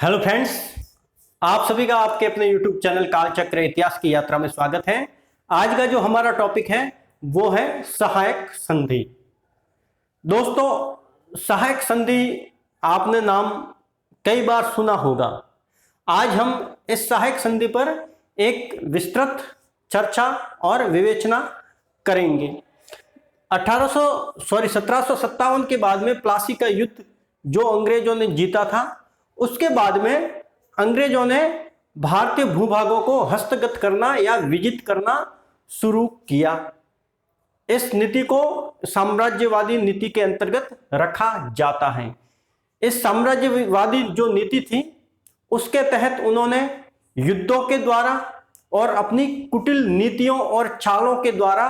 Hello friends, आप सभी का आपके अपने YouTube चैनल कालचक्र इतिहास की यात्रा में स्वागत है। आज का जो हमारा टॉपिक है वो है सहायक संधि। दोस्तों, सहायक संधि आपने नाम कई बार सुना होगा। आज हम इस सहायक संधि पर एक विस्तृत चर्चा और विवेचना करेंगे। 1757 के बाद में प्लासी का युद्ध जो अंग्रेजों ने जीता था, उसके बाद में अंग्रेजों ने भारतीय भूभागों को हस्तगत करना या विजित करना शुरू किया। इस नीति को साम्राज्यवादी नीति के अंतर्गत रखा जाता है। इस साम्राज्यवादी जो नीति थी उसके तहत उन्होंने युद्धों के द्वारा और अपनी कुटिल नीतियों और चालों के द्वारा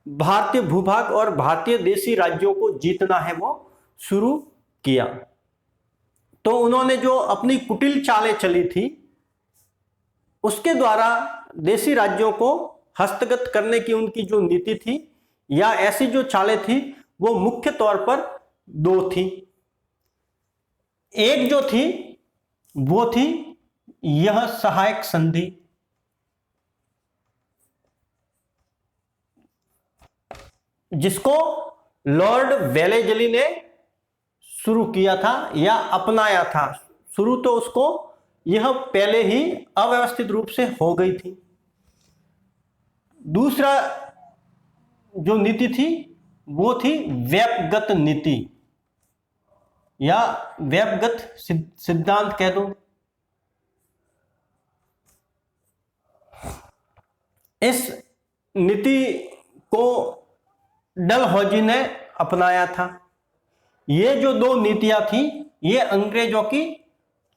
भारतीय भूभाग और भारतीय देशी राज्यों को जीतना है वो शुरू किया। तो उन्होंने जो अपनी कुटिल चालें चली थी उसके द्वारा देशी राज्यों को हस्तगत करने की उनकी जो नीति थी या ऐसी जो चालें थी वो मुख्य तौर पर दो थी। एक जो थी वो थी यह सहायक संधि, जिसको लॉर्ड वेलेजली ने शुरू किया था या अपनाया था। शुरू तो उसको यह पहले ही अव्यवस्थित रूप से हो गई थी। दूसरा जो नीति थी वो थी व्यपगत नीति या व्यपगत सिद्धांत कह दो। इस नीति को डलहौजी ने अपनाया था। ये जो दो नीतियां थी ये अंग्रेजों की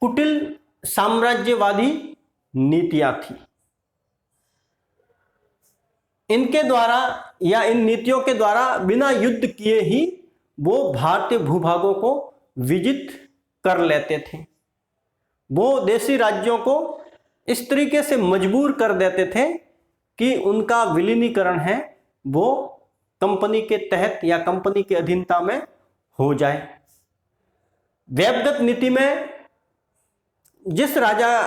कुटिल साम्राज्यवादी नीतियां थी। इनके द्वारा या इन नीतियों के द्वारा बिना युद्ध किए ही वो भारतीय भूभागों को विजित कर लेते थे। वो देशी राज्यों को इस तरीके से मजबूर कर देते थे कि उनका विलीनीकरण है वो कंपनी के तहत या कंपनी के अधीनता में हो जाए। व्यपगत नीति में जिस राजा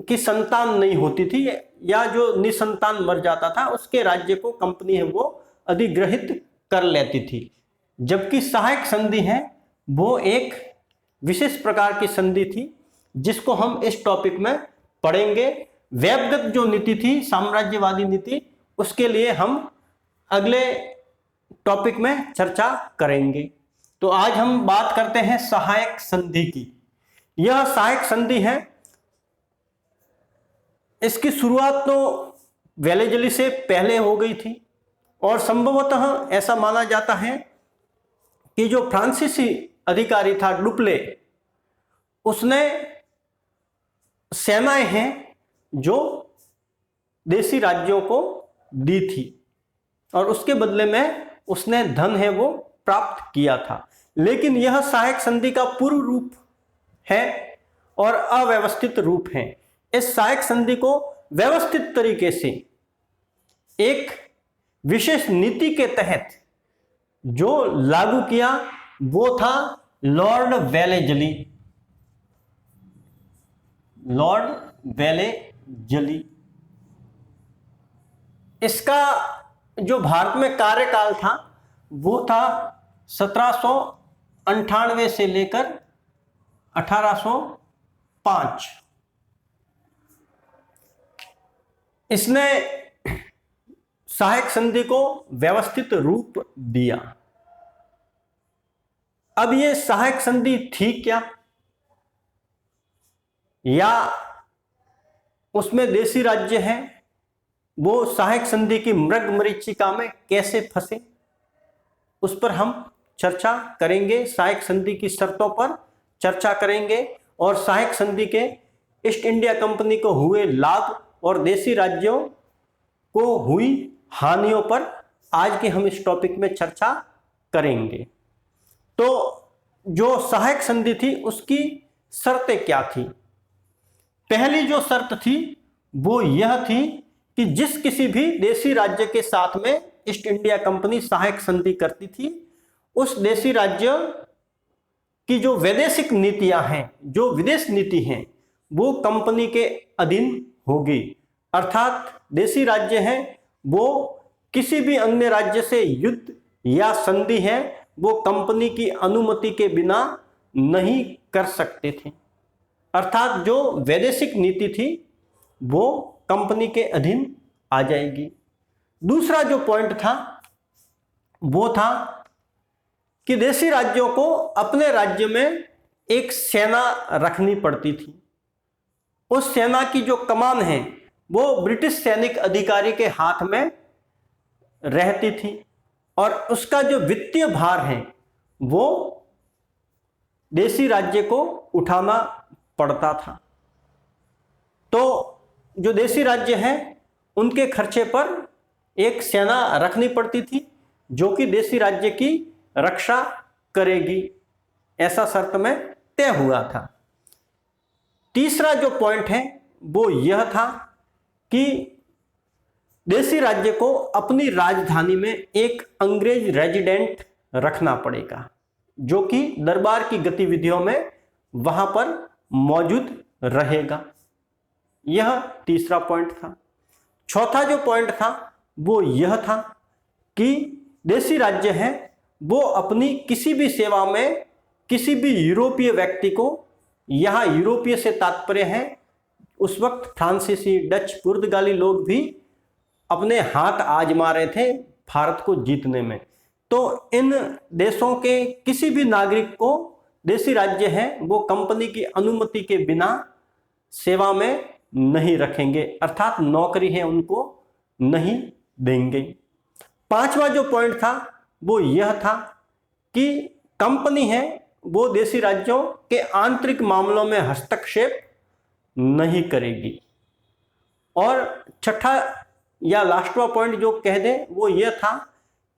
की संतान नहीं होती थी या जो निसंतान मर जाता था उसके राज्य को कंपनी है वो अधिग्रहित कर लेती थी। जबकि सहायक संधि है वो एक विशेष प्रकार की संधि थी जिसको हम इस टॉपिक में पढ़ेंगे। व्यपगत जो नीति थी साम्राज्यवादी नीति, उसके लिए हम अगले टॉपिक में चर्चा करेंगे। तो आज हम बात करते हैं सहायक संधि की। यह सहायक संधि है, इसकी शुरुआत तो वेलेजली से पहले हो गई थी और संभवतः ऐसा माना जाता है कि जो फ्रांसीसी अधिकारी था डुप्ले, उसने सेनाएं हैं जो देशी राज्यों को दी थी और उसके बदले में उसने धन है वो प्राप्त किया था। लेकिन यह सहायक संधि का पूर्व रूप है और अव्यवस्थित रूप है। इस सहायक संधि को व्यवस्थित तरीके से एक विशेष नीति के तहत जो लागू किया वो था लॉर्ड वेलेजली। लॉर्ड वेलेजली, इसका जो भारत में कार्यकाल था वो था 1798 से लेकर 1805। इसने सहायक संधि को व्यवस्थित रूप दिया। अब ये सहायक संधि थी क्या, या उसमें देशी राज्य हैं वो सहायक संधि की मृग मरीचिका में कैसे फंसे, उस पर हम चर्चा करेंगे। सहायक संधि की शर्तों पर चर्चा करेंगे और सहायक संधि के ईस्ट इंडिया कंपनी को हुए लाभ और देशी राज्यों को हुई हानियों पर आज के हम इस टॉपिक में चर्चा करेंगे। तो जो सहायक संधि थी उसकी शर्तें क्या थी? पहली जो शर्त थी वो यह थी कि जिस किसी भी देशी राज्य के साथ में ईस्ट इंडिया कंपनी सहायक संधि करती थी उस देशी राज्य कि जो वैदेशिक नीतियां हैं, जो विदेश नीति हैं, वो कंपनी के अधीन होगी। अर्थात देशी राज्य हैं वो किसी भी अन्य राज्य से युद्ध या संधि है वो कंपनी की अनुमति के बिना नहीं कर सकते थे। अर्थात जो वैदेशिक नीति थी वो कंपनी के अधीन आ जाएगी। दूसरा जो पॉइंट था वो था कि देशी राज्यों को अपने राज्य में एक सेना रखनी पड़ती थी। उस सेना की जो कमान है वो ब्रिटिश सैनिक अधिकारी के हाथ में रहती थी और उसका जो वित्तीय भार है वो देशी राज्य को उठाना पड़ता था। तो जो देशी राज्य हैं उनके खर्चे पर एक सेना रखनी पड़ती थी जो कि देशी राज्य की रक्षा करेगी, ऐसा शर्त में तय हुआ था। तीसरा जो पॉइंट है वो यह था कि देशी राज्य को अपनी राजधानी में एक अंग्रेज रेजिडेंट रखना पड़ेगा जो कि दरबार की गतिविधियों में वहां पर मौजूद रहेगा। यह तीसरा पॉइंट था। चौथा जो पॉइंट था वो यह था कि देशी राज्य है वो अपनी किसी भी सेवा में किसी भी यूरोपीय व्यक्ति को, यहाँ यूरोपीय से तात्पर्य है उस वक्त फ्रांसीसी, डच, पुर्तगाली लोग भी अपने हाथ आजमा रहे थे भारत को जीतने में। तो इन देशों के किसी भी नागरिक को देशी राज्य है वो कंपनी की अनुमति के बिना सेवा में नहीं रखेंगे, अर्थात नौकरी है उनको नहीं देंगे। पांचवा जो पॉइंट था वो यह था कि कंपनी है वो देशी राज्यों के आंतरिक मामलों में हस्तक्षेप नहीं करेगी। और छठा या लास्टवा पॉइंट जो कह दें वो यह था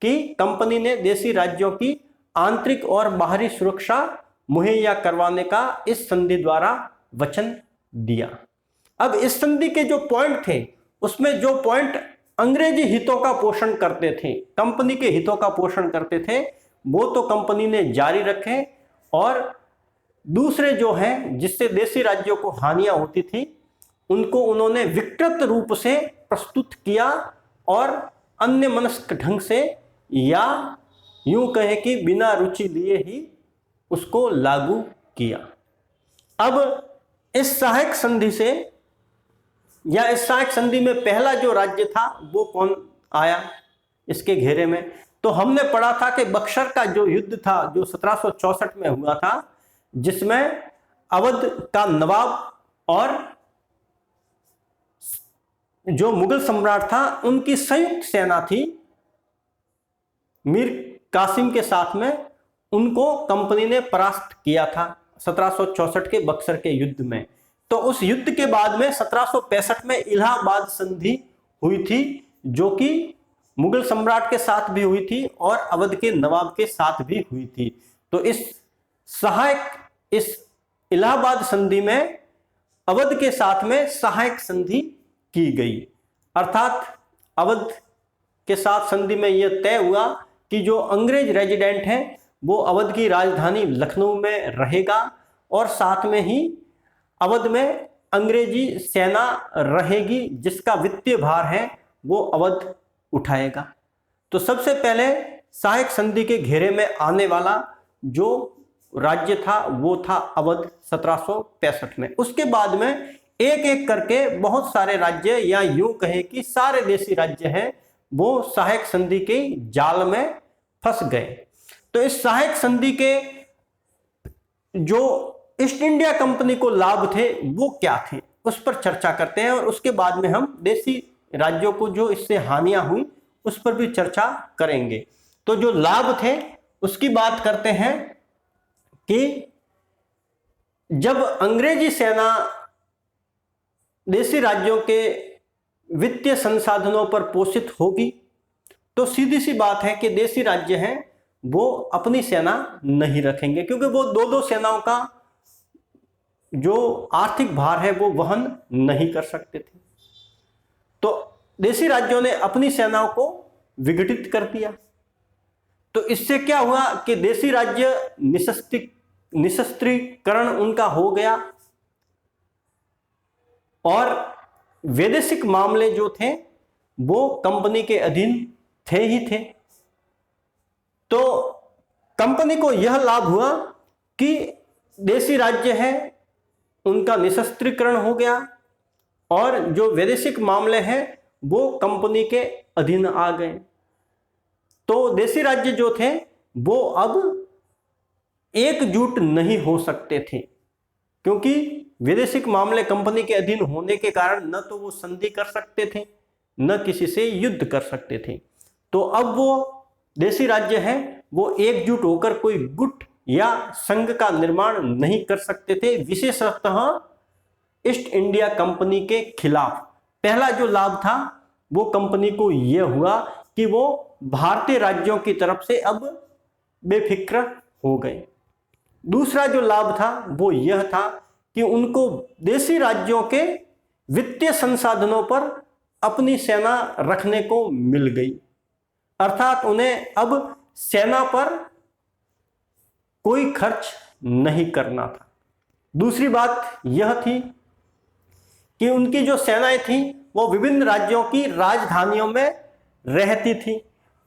कि कंपनी ने देशी राज्यों की आंतरिक और बाहरी सुरक्षा मुहैया करवाने का इस संधि द्वारा वचन दिया। अब इस संधि के जो पॉइंट थे उसमें जो पॉइंट अंग्रेजी हितों का पोषण करते थे, कंपनी के हितों का पोषण करते थे, वो तो कंपनी ने जारी रखे और दूसरे जो हैं जिससे देशी राज्यों को हानियां होती थी उनको उन्होंने विकृत रूप से प्रस्तुत किया और अन्य मनस्क ढंग से या यूं कहें कि बिना रुचि लिए ही उसको लागू किया। अब इस सहायक संधि से या इस सहायक संधि में पहला जो राज्य था वो कौन आया इसके घेरे में, तो हमने पढ़ा था कि बक्सर का जो युद्ध था जो 1764 में हुआ था जिसमें अवध का नवाब और जो मुगल सम्राट था उनकी संयुक्त सेना थी मीर कासिम के साथ में, उनको कंपनी ने परास्त किया था 1764 के बक्सर के युद्ध में। तो उस युद्ध के बाद में 1765 में इलाहाबाद संधि हुई थी जो कि मुगल सम्राट के साथ भी हुई थी और अवध के नवाब के साथ भी हुई थी। तो इस इलाहाबाद संधि में अवध के साथ में सहायक संधि की गई, अर्थात अवध के साथ संधि में यह तय हुआ कि जो अंग्रेज रेजिडेंट है वो अवध की राजधानी लखनऊ में रहेगा और साथ में ही अवध में अंग्रेजी सेना रहेगी जिसका वित्तीय भार है वो अवध उठाएगा। तो सबसे पहले सहायक संधि के घेरे में आने वाला जो राज्य था वो था अवध 1765 में। उसके बाद में एक एक करके बहुत सारे राज्य या यूं कहे कि सारे देशी राज्य हैं वो सहायक संधि के जाल में फंस गए। तो इस सहायक संधि के जो ईस्ट इंडिया कंपनी को लाभ थे वो क्या थे उस पर चर्चा करते हैं और उसके बाद में हम देशी राज्यों को जो इससे हानियां हुई उस पर भी चर्चा करेंगे। तो जो लाभ थे उसकी बात करते हैं कि जब अंग्रेजी सेना देशी राज्यों के वित्तीय संसाधनों पर पोषित होगी तो सीधी सी बात है कि देशी राज्य हैं वो अपनी सेना नहीं रखेंगे क्योंकि वो दो सेनाओं का जो आर्थिक भार है वो वहन नहीं कर सकते थे। तो देशी राज्यों ने अपनी सेनाओं को विघटित कर दिया। तो इससे क्या हुआ कि देशी राज्य निशस्त्रीकरण उनका हो गया और वैदेशिक मामले जो थे वो कंपनी के अधीन थे ही थे। तो कंपनी को यह लाभ हुआ कि देशी राज्य है उनका निशस्त्रीकरण हो गया और जो वैदेशिक मामले हैं वो कंपनी के अधीन आ गए। तो देशी राज्य जो थे वो अब एकजुट नहीं हो सकते थे, क्योंकि वैदेशिक मामले कंपनी के अधीन होने के कारण न तो वो संधि कर सकते थे न किसी से युद्ध कर सकते थे। तो अब वो देशी राज्य हैं वो एकजुट होकर कोई गुट या संघ का निर्माण नहीं कर सकते थे, विशेषतः ईस्ट इंडिया कंपनी के खिलाफ। पहला जो लाभ था वो कंपनी को यह हुआ कि वो भारतीय राज्यों की तरफ से अब बेफिक्र हो गए। दूसरा जो लाभ था वो यह था कि उनको देशी राज्यों के वित्तीय संसाधनों पर अपनी सेना रखने को मिल गई, अर्थात उन्हें अब सेना पर कोई खर्च नहीं करना था। दूसरी बात यह थी कि उनकी जो सेनाएं थी वो विभिन्न राज्यों की राजधानियों में रहती थी,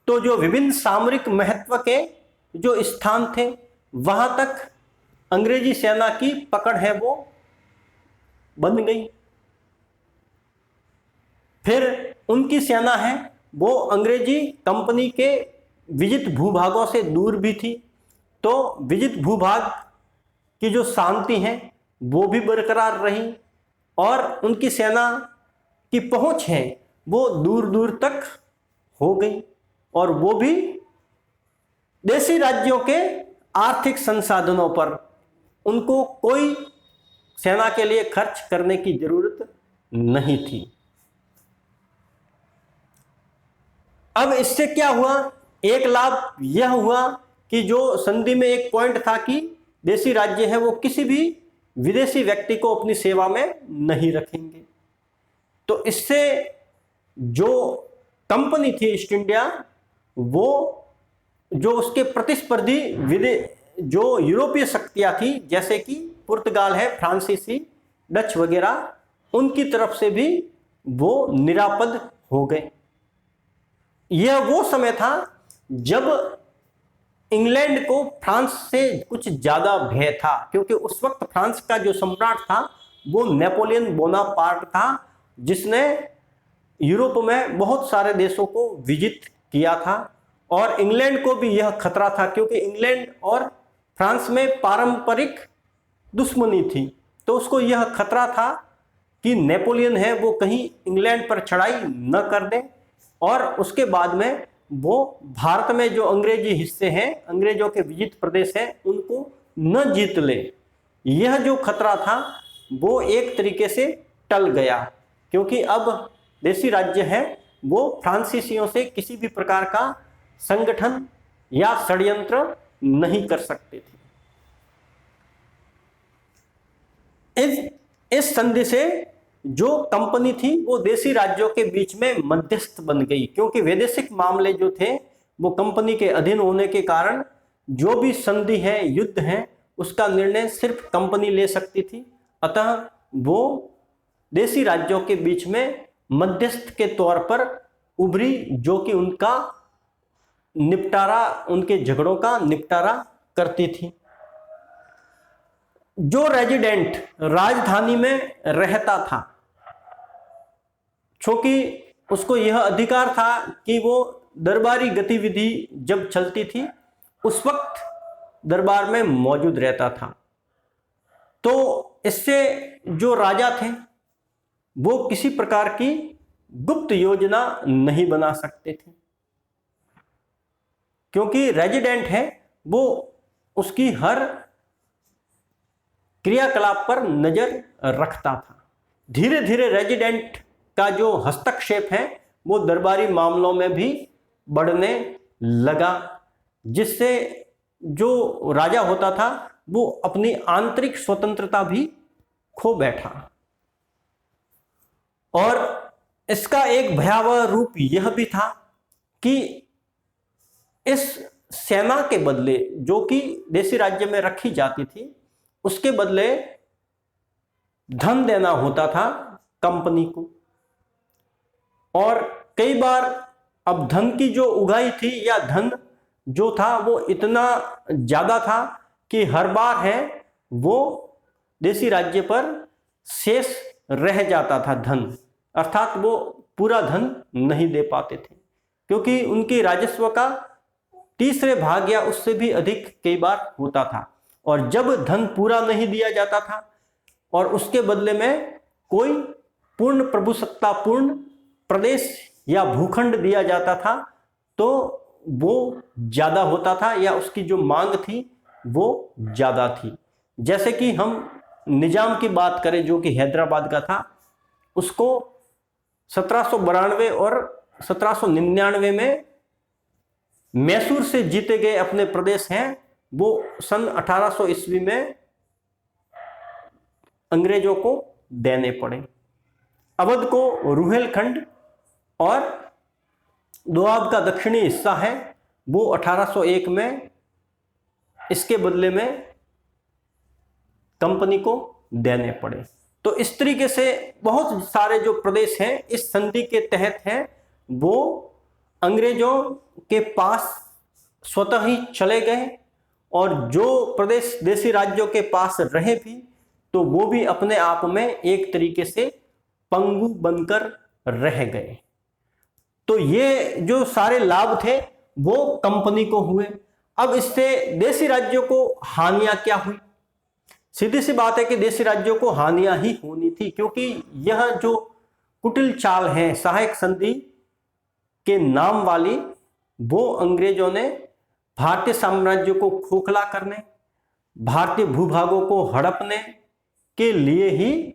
तो जो विभिन्न सामरिक महत्व के जो स्थान थे वहां तक अंग्रेजी सेना की पकड़ है वो बन गई। फिर उनकी सेना है वो अंग्रेजी कंपनी के विजित भूभागों से दूर भी थी, तो विजित भूभाग की जो शांति है वो भी बरकरार रही और उनकी सेना की पहुंच है वो दूर दूर तक हो गई और वो भी देशी राज्यों के आर्थिक संसाधनों पर। उनको कोई सेना के लिए खर्च करने की जरूरत नहीं थी। अब इससे क्या हुआ, एक लाभ यह हुआ कि जो संधि में एक पॉइंट था कि देशी राज्य है वो किसी भी विदेशी व्यक्ति को अपनी सेवा में नहीं रखेंगे, तो इससे जो कंपनी थी ईस्ट इंडिया वो जो उसके प्रतिस्पर्धी जो यूरोपीय शक्तियां थी जैसे कि पुर्तगाल है, फ्रांसीसी, डच वगैरह, उनकी तरफ से भी वो निरापद हो गए। यह वो समय था जब इंग्लैंड को फ्रांस से कुछ ज्यादा भय था, क्योंकि उस वक्त फ्रांस का जो सम्राट था वो नेपोलियन बोनापार्ट था, जिसने यूरोप में बहुत सारे देशों को विजित किया था। और इंग्लैंड को भी यह खतरा था क्योंकि इंग्लैंड और फ्रांस में पारंपरिक दुश्मनी थी, तो उसको यह खतरा था कि नेपोलियन है वो कहीं इंग्लैंड पर चढ़ाई न कर दे और उसके बाद में वो भारत में जो अंग्रेजी हिस्से हैं, अंग्रेजों के विजित प्रदेश हैं, उनको न जीत ले। यह जो खतरा था वो एक तरीके से टल गया, क्योंकि अब देशी राज्य है वो फ्रांसीसियों से किसी भी प्रकार का संगठन या षड्यंत्र नहीं कर सकते थे। इस संधि से जो कंपनी थी वो देशी राज्यों के बीच में मध्यस्थ बन गई, क्योंकि वैदेशिक मामले जो थे वो कंपनी के अधीन होने के कारण जो भी संधि है, युद्ध है, उसका निर्णय सिर्फ कंपनी ले सकती थी। अतः वो देशी राज्यों के बीच में मध्यस्थ के तौर पर उभरी, जो कि उनका निपटारा, उनके झगड़ों का निपटारा करती थी। जो रेजिडेंट राजधानी में रहता था, क्योंकि उसको यह अधिकार था कि वो दरबारी गतिविधि जब चलती थी उस वक्त दरबार में मौजूद रहता था, तो इससे जो राजा थे वो किसी प्रकार की गुप्त योजना नहीं बना सकते थे, क्योंकि रेजिडेंट है वो उसकी हर क्रियाकलाप पर नजर रखता था। धीरे धीरे रेजिडेंट का जो हस्तक्षेप है वो दरबारी मामलों में भी बढ़ने लगा, जिससे जो राजा होता था वो अपनी आंतरिक स्वतंत्रता भी खो बैठा। और इसका एक भयावह रूप यह भी था कि इस सेना के बदले, जो कि देशी राज्य में रखी जाती थी, उसके बदले धन देना होता था कंपनी को। और कई बार अब धन की जो उगाही थी या धन जो था वो इतना ज्यादा था कि हर बार है वो देशी राज्य पर शेष रह जाता था धन, अर्थात वो पूरा धन नहीं दे पाते थे, क्योंकि उनके राजस्व का तीसरे भाग या उससे भी अधिक कई बार होता था। और जब धन पूरा नहीं दिया जाता था और उसके बदले में कोई पूर्ण प्रभुसत्तापूर्ण प्रदेश या भूखंड दिया जाता था, तो वो ज्यादा होता था या उसकी जो मांग थी वो ज्यादा थी। जैसे कि हम निजाम की बात करें जो कि हैदराबाद का था, उसको 1792 और 1799 में मैसूर से जीते गए अपने प्रदेश हैं वो सन 1800 ईस्वी में अंग्रेजों को देने पड़े। अवध को रुहेलखंड और दोआब का दक्षिणी हिस्सा है वो 1801 में इसके बदले में कंपनी को देने पड़े। तो इस तरीके से बहुत सारे जो प्रदेश हैं इस संधि के तहत हैं वो अंग्रेजों के पास स्वतः ही चले गए, और जो प्रदेश देशी राज्यों के पास रहे भी तो वो भी अपने आप में एक तरीके से पंगु बनकर रह गए। तो ये जो सारे लाभ थे वो कंपनी को हुए। अब इससे देशी राज्यों को हानियां क्या हुई? सीधी सी बात है कि देशी राज्यों को हानियां ही होनी थी, क्योंकि यह जो कुटिल चाल है सहायक संधि के नाम वाली, वो अंग्रेजों ने भारतीय साम्राज्य को खोखला करने, भारतीय भूभागों को हड़पने के लिए ही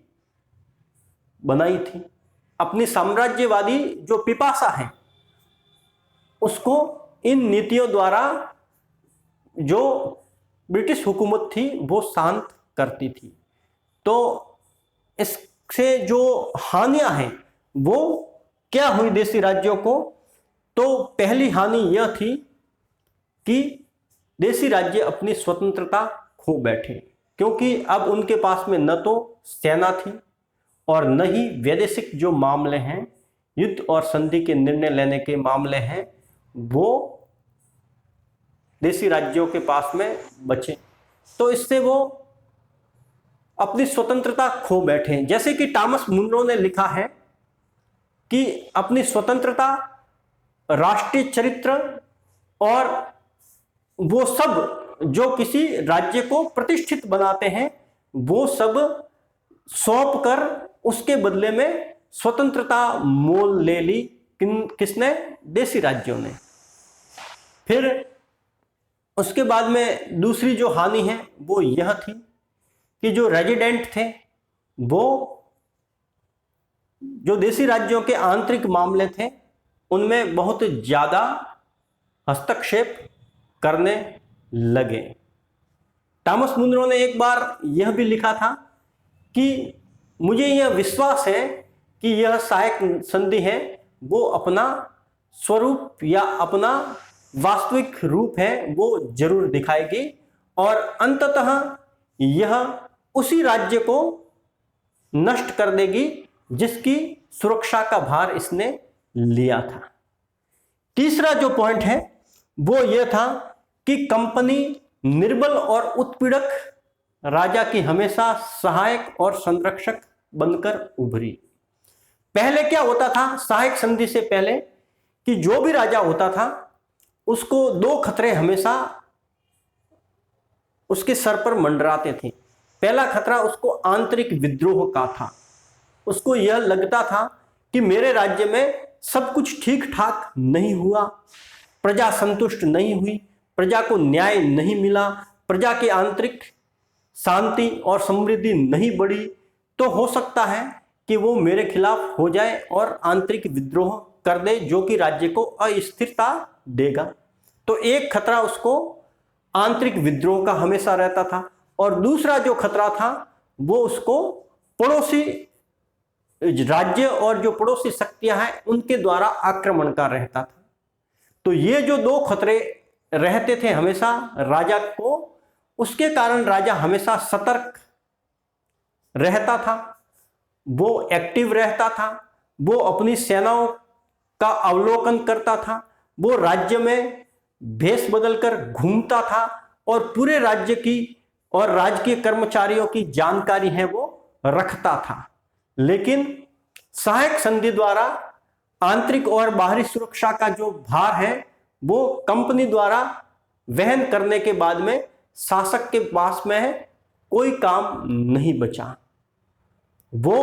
बनाई थी। अपनी साम्राज्यवादी जो पिपासा है उसको इन नीतियों द्वारा जो ब्रिटिश हुकूमत थी वो शांत करती थी। तो इससे जो हानियां हैं वो क्या हुई देशी राज्यों को? तो पहली हानि यह थी कि देशी राज्य अपनी स्वतंत्रता खो बैठे, क्योंकि अब उनके पास में न तो सेना थी और न ही वैदेशिक जो मामले हैं, युद्ध और संधि के निर्णय लेने के मामले हैं, वो देशी राज्यों के पास में बचे। तो इससे वो अपनी स्वतंत्रता खो बैठे। जैसे कि टॉमस मुनरो ने लिखा है कि अपनी स्वतंत्रता, राष्ट्रीय चरित्र और वो सब जो किसी राज्य को प्रतिष्ठित बनाते हैं वो सब सौंप कर उसके बदले में स्वतंत्रता मोल ले ली। किसने? देशी राज्यों ने। फिर उसके बाद में दूसरी जो हानि है वो यह थी कि जो रेजिडेंट थे वो जो देशी राज्यों के आंतरिक मामले थे उनमें बहुत ज्यादा हस्तक्षेप करने लगे। टॉमस मुनरो ने एक बार यह भी लिखा था कि मुझे यह विश्वास है कि यह सहायक संधि है वो अपना स्वरूप या अपना वास्तविक रूप है वो जरूर दिखाएगी, और अंततः यह उसी राज्य को नष्ट कर देगी जिसकी सुरक्षा का भार इसने लिया था। तीसरा जो पॉइंट है वो यह था कि कंपनी निर्बल और उत्पीड़क राजा की हमेशा सहायक और संरक्षक बनकर उभरी। पहले क्या होता था सहायक संधि से पहले कि जो भी राजा होता था उसको दो खतरे हमेशा उसके सर पर मंडराते थे। पहला खतरा उसको आंतरिक विद्रोह का था। उसको यह लगता था कि मेरे राज्य में सब कुछ ठीक ठाक नहीं हुआ, प्रजा संतुष्ट नहीं हुई, प्रजा को न्याय नहीं मिला, प्रजा की आंतरिक शांति और समृद्धि नहीं बढ़ी, तो हो सकता है कि वो मेरे खिलाफ हो जाए और आंतरिक विद्रोह कर दे जो कि राज्य को अस्थिरता देगा। तो एक खतरा उसको आंतरिक विद्रोह का हमेशा रहता था, और दूसरा जो खतरा था वो उसको पड़ोसी राज्य और जो पड़ोसी शक्तियां हैं उनके द्वारा आक्रमण का रहता था। तो ये जो दो खतरे रहते थे हमेशा राजा को, उसके कारण राजा हमेशा सतर्क रहता था, वो एक्टिव रहता था, वो अपनी सेनाओं का अवलोकन करता था, वो राज्य में भेष बदलकर घूमता था और पूरे राज्य की और राजकीय कर्मचारियों की जानकारी है वो रखता था। लेकिन सहायक संधि द्वारा आंतरिक और बाहरी सुरक्षा का जो भार है वो कंपनी द्वारा वहन करने के बाद में शासक के पास में कोई काम नहीं बचा। वो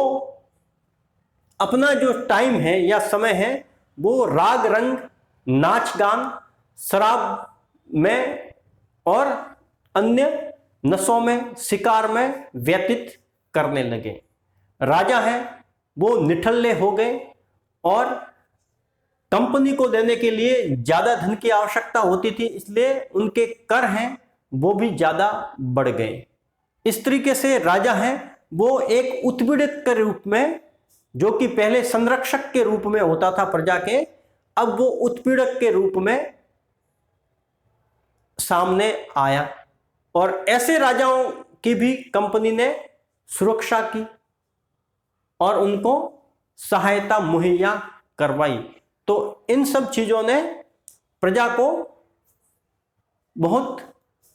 अपना जो टाइम है या समय है वो राग रंग, नाच गान, शराब में और अन्य नशों में, शिकार में व्यतीत करने लगे। राजा हैं वो निठल्ले हो गए और कंपनी को देने के लिए ज्यादा धन की आवश्यकता होती थी, इसलिए उनके कर हैं वो भी ज्यादा बढ़ गए। इस तरीके से राजा हैं वो एक उत्पीड़ित के रूप में, जो कि पहले संरक्षक के रूप में होता था प्रजा के, अब वो उत्पीड़क के रूप में सामने आया। और ऐसे राजाओं की भी कंपनी ने सुरक्षा की और उनको सहायता मुहैया करवाई। तो इन सब चीजों ने प्रजा को बहुत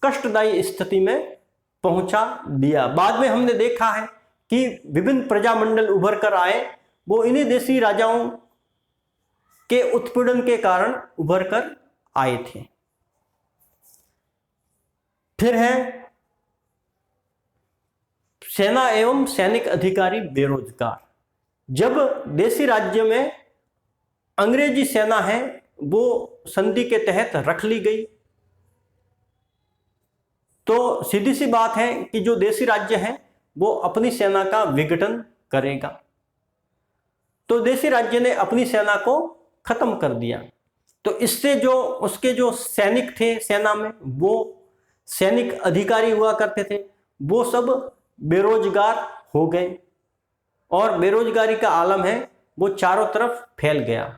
कष्टदायी स्थिति में पहुंचा दिया। बाद में हमने देखा है कि विभिन्न प्रजामंडल उभर कर आए, वो इन्हीं देशी राजाओं के उत्पीड़न के कारण उभर कर आए थे। फिर है सेना एवं सैनिक अधिकारी बेरोजगार। जब देशी राज्य में अंग्रेजी सेना है वो संधि के तहत रख ली गई, तो सीधी सी बात है कि जो देशी राज्य है वो अपनी सेना का विघटन करेगा। तो देशी राज्य ने अपनी सेना को खत्म कर दिया। तो इससे जो उसके जो सैनिक थे सेना में, वो सैनिक अधिकारी हुआ करते थे, वो सब बेरोजगार हो गए और बेरोजगारी का आलम है वो चारों तरफ फैल गया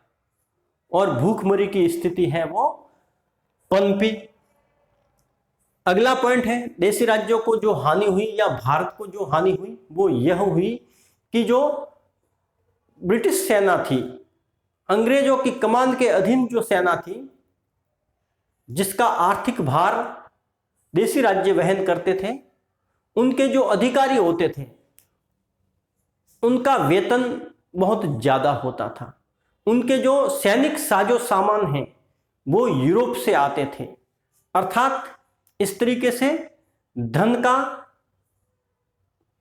और भूखमरी की स्थिति है वो पनपी। अगला पॉइंट है देशी राज्यों को जो हानि हुई या भारत को जो हानि हुई वो यह हुई कि जो ब्रिटिश सेना थी, अंग्रेजों की कमान के अधीन जो सेना थी, जिसका आर्थिक भार देशी राज्य वहन करते थे, उनके जो अधिकारी होते थे उनका वेतन बहुत ज्यादा होता था। उनके जो सैनिक साजो सामान हैं वो यूरोप से आते थे। अर्थात इस तरीके से धन का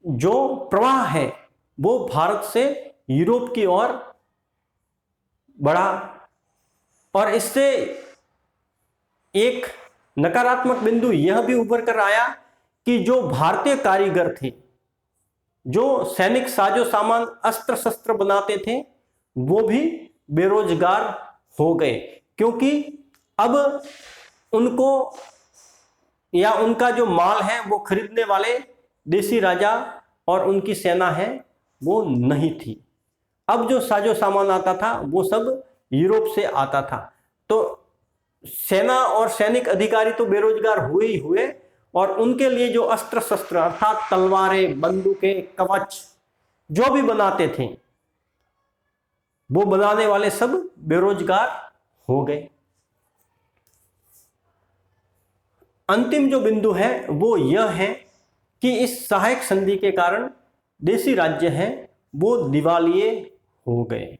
जो प्रवाह है वो भारत से यूरोप की ओर बढ़ा और इससे एक नकारात्मक बिंदु यह भी उभर कर आया कि जो भारतीय कारीगर थे, जो सैनिक साजो सामान अस्त्र शस्त्र बनाते थे, वो भी बेरोजगार हो गए, क्योंकि अब उनको या उनका जो माल है वो खरीदने वाले देशी राजा और उनकी सेना है वो नहीं थी। अब जो साजो सामान आता था वो सब यूरोप से आता था। तो सेना और सैनिक अधिकारी तो बेरोजगार हुए ही हुए और उनके लिए जो अस्त्र शस्त्र अर्थात तलवारें, बंदूकें, कवच जो भी बनाते थे वो बनाने वाले सब बेरोजगार हो गए। अंतिम जो बिंदु है वो यह है कि इस सहायक संधि के कारण देशी राज्य हैं वो दिवालिये हो गए।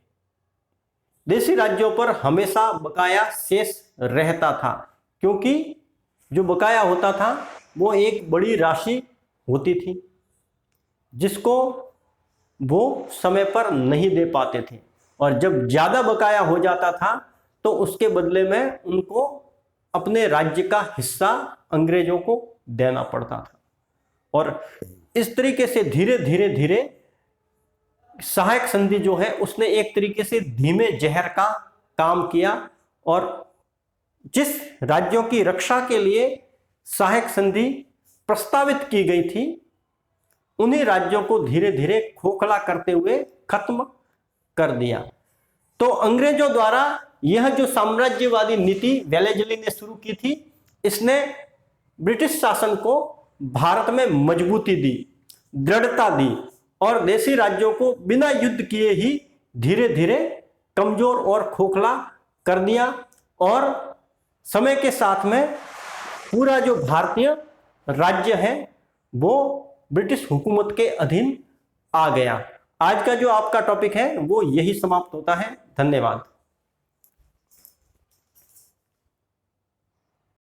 देशी राज्यों पर हमेशा बकाया शेष रहता था, क्योंकि जो बकाया होता था वो एक बड़ी राशि होती थी जिसको वो समय पर नहीं दे पाते थे, और जब ज्यादा बकाया हो जाता था तो उसके बदले में उनको अपने राज्य का हिस्सा अंग्रेजों को देना पड़ता था। और इस तरीके से धीरे धीरे धीरे सहायक संधि जो है उसने एक तरीके से धीमे जहर का काम किया और जिस राज्यों की रक्षा के लिए सहायक संधि प्रस्तावित की गई थी उन्हीं राज्यों को धीरे धीरे खोखला करते हुए खत्म कर दिया। तो अंग्रेजों द्वारा यह जो साम्राज्यवादी नीति वेलेस्ली ने शुरू की थी, इसने ब्रिटिश शासन को भारत में मजबूती दी, दृढ़ता दी और देशी राज्यों को बिना युद्ध किए ही धीरे धीरे कमजोर और खोखला कर दिया और समय के साथ में पूरा जो भारतीय राज्य है वो ब्रिटिश हुकूमत के अधीन आ गया। आज का जो आपका टॉपिक है वो यही समाप्त होता है। धन्यवाद।